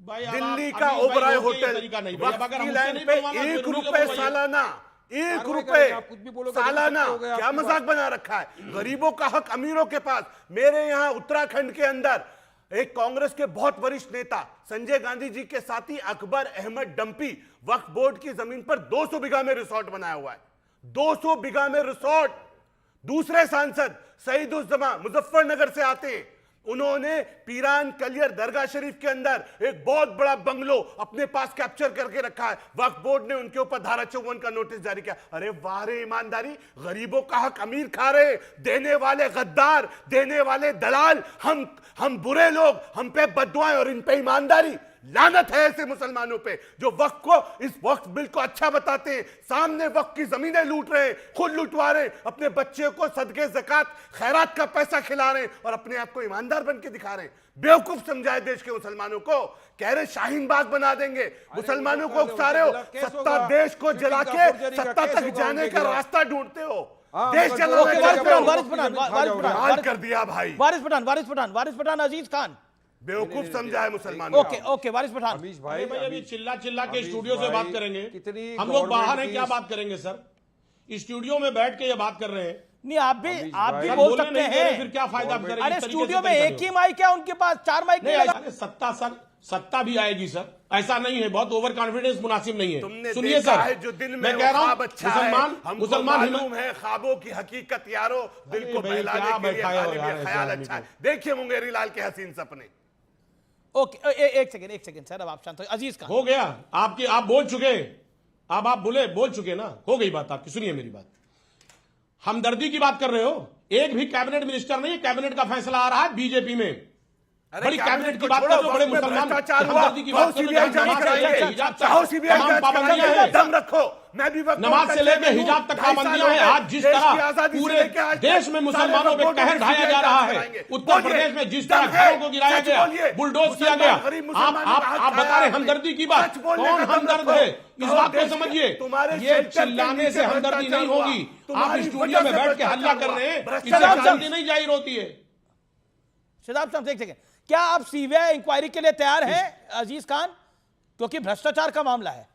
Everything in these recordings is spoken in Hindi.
दिल्ली का ओबराय होटल वक्त की लाइन पे ₹1 सालाना, ₹1 सालाना, क्या मजाक बना रखा है। गरीबों का हक अमीरों के पास। मेरे यहां उत्तराखंड के अंदर एक कांग्रेस के बहुत वरिष्ठ नेता संजय गांधी जी के साथी अकबर अहमद डंपी वक्फ बोर्ड की जमीन पर 200 बीघा में रिसोर्ट बनाया हुआ है। 200 बीघा में रिसोर्ट। दूसरे सांसद सईदुज्जमा मुजफ्फरनगर से आते हैं, उन्होंने पीरान कलियर दरगाह शरीफ के अंदर एक बहुत बड़ा बंगलो अपने पास कैप्चर करके रखा है। वक्फ बोर्ड ने उनके ऊपर धारा 54 का नोटिस जारी किया। अरे वाह रे ईमानदारी, गरीबों का हक अमीर खा रहे, देने वाले गद्दार, देने वाले दलाल, हम बुरे लोग, हम पे बददुआएं और इन पे ईमानदारी। लानत है ऐसे मुसलमानों पे जो वक्फ को, इस वक्फ बिल को अच्छा बताते हैं, सामने वक्फ की जमीनें लूट रहे हैं, खुद लुटवा रहे हैं, अपने बच्चे को सदके ज़कात खैरात का पैसा खिला रहे हैं और अपने आप को ईमानदार बन के दिखा रहे हैं। बेवकूफ समझाए देश के मुसलमानों को, कह रहे शाहीन बाग बना देंगे, मुसलमानों को उकसा रहे हो, सत्ता देश को जला के सत्ता तक जाने का रास्ता ढूंढते हो। देश जलाने कर दिया भाई। वारिस पठान, अजीज खान बेवकूफ समझाए मुसलमानों। ओके वारिस पठान। भाई अभी चिल्ला के स्टूडियो से बात करेंगे, हम लोग बाहर हैं, क्या बात करेंगे सर? स्टूडियो में बैठ के ये बात कर रहे हैं। नहीं, आप भी बोल सकते हैं, फिर क्या फायदा? अरे स्टूडियो में एक ही माइक है, उनके पास 4 माइक नहीं। सत्ता सर, सत्ता भी आएगी सर, ऐसा नहीं है, बहुत ओवर कॉन्फिडेंस मुनासिब नहीं है। सुनिए सर, जो दिन में मैं कह रहा हूं मुसलमान मालूम है ख्वाबों की हकीकत यारो, दिल को बहलाने के लिए ख्याल अच्छा है। देखिए मुंगेरी लाल के हसीन सपने। ओके एक सेकंड सर, अब आप शांत हो। अजीज खान, हो गया आपकी, आप बोल चुके, अब आप बोल चुके ना, हो गई बात आपकी। सुनिए मेरी बात, हमदर्दी की बात कर रहे हो, एक भी कैबिनेट मिनिस्टर नहीं, कैबिनेट का फैसला आ रहा है बीजेपी में। बड़ी कैबिनेट की बात कर रहे हो, बड़े मुसलमान हमदर्दी की बात कर रहे हो। दम रखो, मैं भी नमाज से लेकर हिजाब तक पाबंदियां हैं। आज जिस तरह पूरे देश में मुसलमानों पे कहर ढाया जा रहा है, उत्तर प्रदेश में जिस तरह घरों को गिराया गया, बुलडोज किया गया, आप बता रहे हमदर्दी की बात, कौन हमदर्द है? इस बात को समझिए, ये चिल्लाने से हमदर्दी नहीं होगी। आप स्टूडियो में बैठ के हल्ला कर रहे हैं, इससे हमदर्दी नहीं जाहिर होती है। शदाब साहब एक सेकंड, क्या आप सीबीआई इंक्वायरी के लिए तैयार हैं अजीज खान? क्योंकि भ्रष्टाचार का मामला है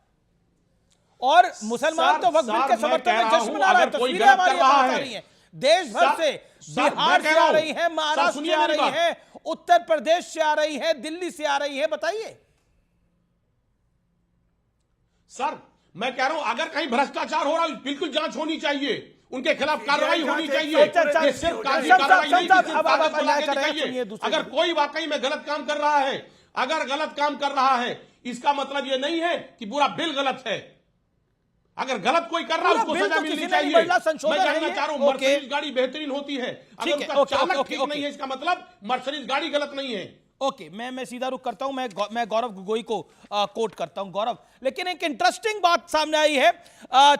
और मुसलमान तो वक्फ बिल के समर्थन में जश्न मना रहे हैं, तस्वीरें हमारी पास आ रही हैं देश भर से, बिहार से आ रही है, महाराष्ट्र से आ रही है, उत्तर प्रदेश से आ रही है, दिल्ली से आ रही है, बताइए सर। मैं कह रहा हूं अगर कहीं भ्रष्टाचार हो रहा है, बिल्कुल जांच होनी चाहिए, उनके खिलाफ कार्रवाई होनी चाहिए। ये सिर्फ कार्रवाई नहीं, अगर कोई वाकई में गलत काम कर रहा है, अगर गलत काम कर रहा है, इसका मतलब ये नहीं है कि पूरा बिल गलत है। अगर गलत कोई कर रहा है उसको सजा मिलनी चाहिए। मैं जानना चाह रहा हूं, मर्सिडीज गाड़ी बेहतरीन होती है, अगर उसका चालक ठीक नहीं है, इसका मतलब मर्सिडीज गाड़ी गलत नहीं है। ओके, मैं सीधा रुख करता हूं, मैं गौरव गोगोई को कोट करता हूं। गौरव, लेकिन एक इंटरेस्टिंग बात सामने आई है,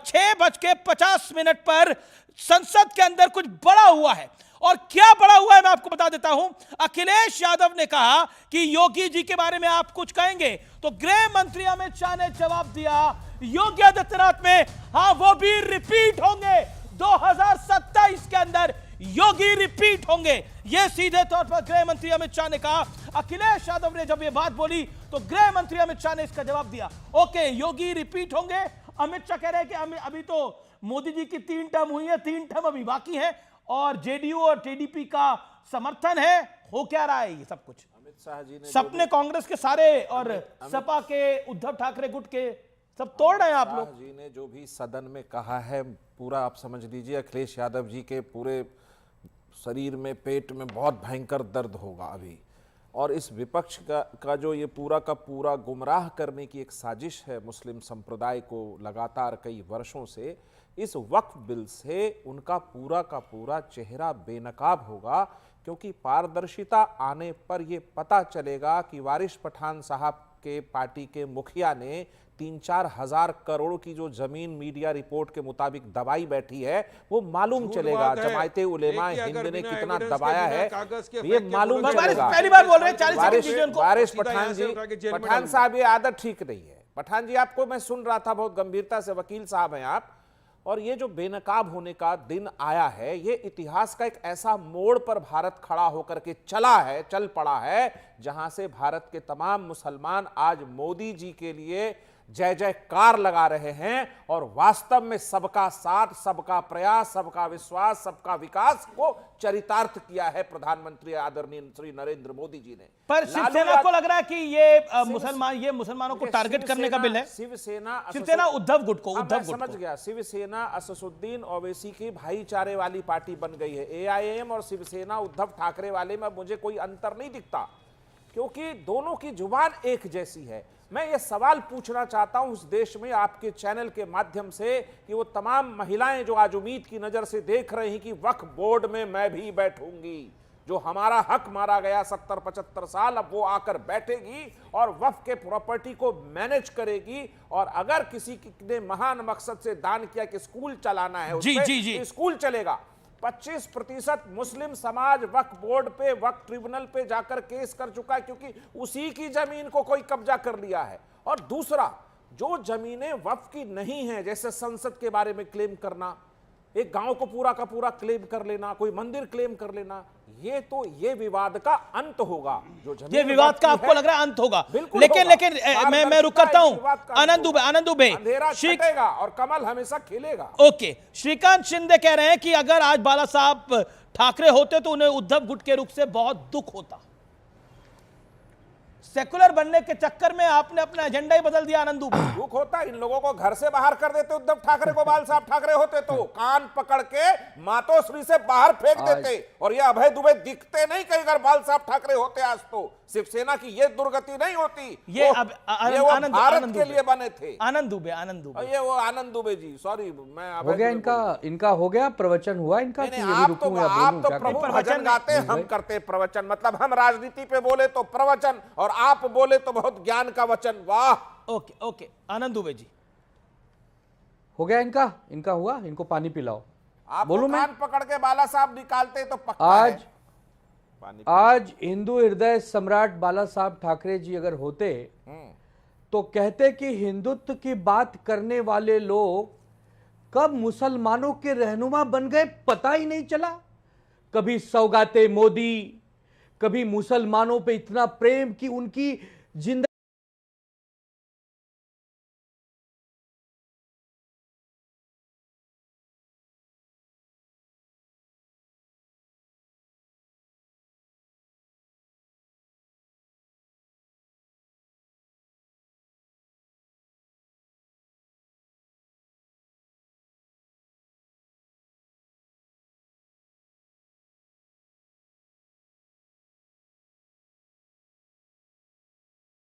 6:50 पर संसद के अंदर कुछ बड़ा हुआ है, और क्या बड़ा हुआ है मैं आपको बता देता हूं। अखिलेश यादव ने कहा कि योगी जी के बारे में आप कुछ कहेंगे, तो गृह मंत्री अमित शाह ने जवाब दिया योगी आदित्यनाथ में, हां वो भी रिपीट होंगे 2027 के अंदर, योगी रिपीट होंगे, यह सीधे तौर पर गृह मंत्री अमित शाह ने कहा। अखिलेश यादव ने जब यह बात बोली तो गृह मंत्री अमित शाह ने इसका जवाब दिया, ओके योगी रिपीट होंगे। अमित शाह कह रहे हैं कि अभी तो मोदी जी की 3 टर्म हुई है, 3 टर्म अभी बाकी है, और जेडीयू और टीडीपी का समर्थन है। हो क्या रहा है ये सब कुछ? अमित शाह जी ने सपने कांग्रेस के सारे और सपा के, उद्धव ठाकरे गुट के सब तोड़ रहे हैं आप लोग। जी ने जो भी सदन में कहा है पूरा आप समझ लीजिए, अखिलेश यादव जी के पूरे शरीर में, पेट में बहुत भयंकर दर्द होगा अभी। और इस विपक्ष का जो ये पूरा का पूरा गुमराह करने की एक साजिश है मुस्लिम संप्रदाय को लगातार कई वर्षों से, इस वक्फ बिल से उनका पूरा का पूरा चेहरा बेनकाब होगा, क्योंकि पारदर्शिता आने पर यह पता चलेगा कि वारिस पठान साहब के पार्टी के मुखिया ने 3-4 हजार करोड़ की जो जमीन मीडिया रिपोर्ट के मुताबिक दबाई बैठी है, वो मालूम चलेगा। जमायते उलेमा हिंद ने कितना दबाया है ये मालूम चलेगा। पहली बार बोल रहे हैं वारिस पठान जी, पठान साहब ये आदत ठीक नहीं है। पठान जी, आपको मैं सुन रहा था बहुत गंभीरता से, वकील साहब हैं आप, और ये जो बेनकाब होने का दिन आया है, ये इतिहास का एक ऐसा मोड़ पर भारत खड़ा होकर के चल पड़ा है, जहां से भारत के तमाम मुसलमान आज मोदी जी के लिए जय जयकार लगा रहे हैं और वास्तव में सबका साथ, सबका प्रयास, सबका विश्वास, सबका विकास को चरितार्थ किया है प्रधानमंत्री आदरणीय श्री नरेंद्र मोदी जी ने। पर शिवसेना को लग रहा है कि ये मुसलमानों को टारगेट करने का बिल है। शिवसेना उद्धव गुट को समझ गया, शिवसेना असदुद्दीन ओवैसी की भाईचारे वाली पार्टी बन गई है। एआईएम और शिवसेना उद्धव ठाकरे वाले में मुझे कोई अंतर नहीं दिखता, क्योंकि दोनों की जुबान एक जैसी है। मैं ये सवाल पूछना चाहता हूं उस देश में आपके चैनल के माध्यम से कि वो तमाम महिलाएं जो आज उम्मीद की नजर से देख रही कि वक्फ बोर्ड में मैं भी बैठूंगी, जो हमारा हक मारा गया 70-75 साल, अब वो आकर बैठेगी और वक्फ के प्रॉपर्टी को मैनेज करेगी। और अगर किसी ने महान मकसद से दान किया कि स्कूल चलाना है, उसपे स्कूल चलेगा। 25% मुस्लिम समाज वक्फ बोर्ड पे, वक्फ ट्रिब्यूनल पे जाकर केस कर चुका है, क्योंकि उसी की जमीन को कोई कब्जा कर लिया है। और दूसरा, जो जमीनें वक्फ की नहीं है, जैसे संसद के बारे में क्लेम करना, एक गांव को पूरा का पूरा क्लेम कर लेना, कोई मंदिर क्लेम कर लेना, ये विवाद का अंत होगा। ये विवाद का आपको लग रहा है अंत होगा, लेकिन मैं रुक करता हूं। आनंद दुबे, छटेगा और कमल हमेशा खिलेगा। ओके, श्रीकांत शिंदे कह रहे हैं कि अगर आज बाला साहब ठाकरे होते तो उन्हें उद्धव गुट के रुख से बहुत दुख होता। सेकुलर बनने के चक्कर में आपने अपना एजेंडा ही बदल दिया। आनंद दुबे, दुख होता, इन लोगों को घर से बाहर कर देते उद्धव ठाकरे को, बाल साहब ठाकरे होते तो कान पकड़ के मातोश्री से बाहर फेंक देते। और ये अभय दुबे दिखते नहीं कहीं, अगर बाल साहब ठाकरे होते आज तो शिवसेना की ये दुर्गति नहीं होती। ये भारत के लिए बने थे। आनंद दुबे, ये वो आनंद दुबे जी, सॉरी, मैं हो गया इनका हो गया प्रवचन हुआ इनका। आप तो प्रभु भजन गाते, हम करते प्रवचन। मतलब हम राजनीति पे बोले तो प्रवचन और आप बोले तो बहुत ज्ञान का वचन। वाह। ओके, आनंद दुबे जी, हो गया इनका हुआ। इनको पानी पिलाओ। आप बोलूं मैं? कान पकड़ के बाला साहब निकालते तो पक्का है। आज हिंदू हृदय सम्राट बाला साहब ठाकरे जी अगर होते तो कहते कि हिंदुत्व की बात करने वाले लोग कब मुसलमानों के रहनुमा बन गए पता ही नहीं चला। कभी सौगाते मोदी, कभी मुसलमानों पे इतना प्रेम कि उनकी जिंदगी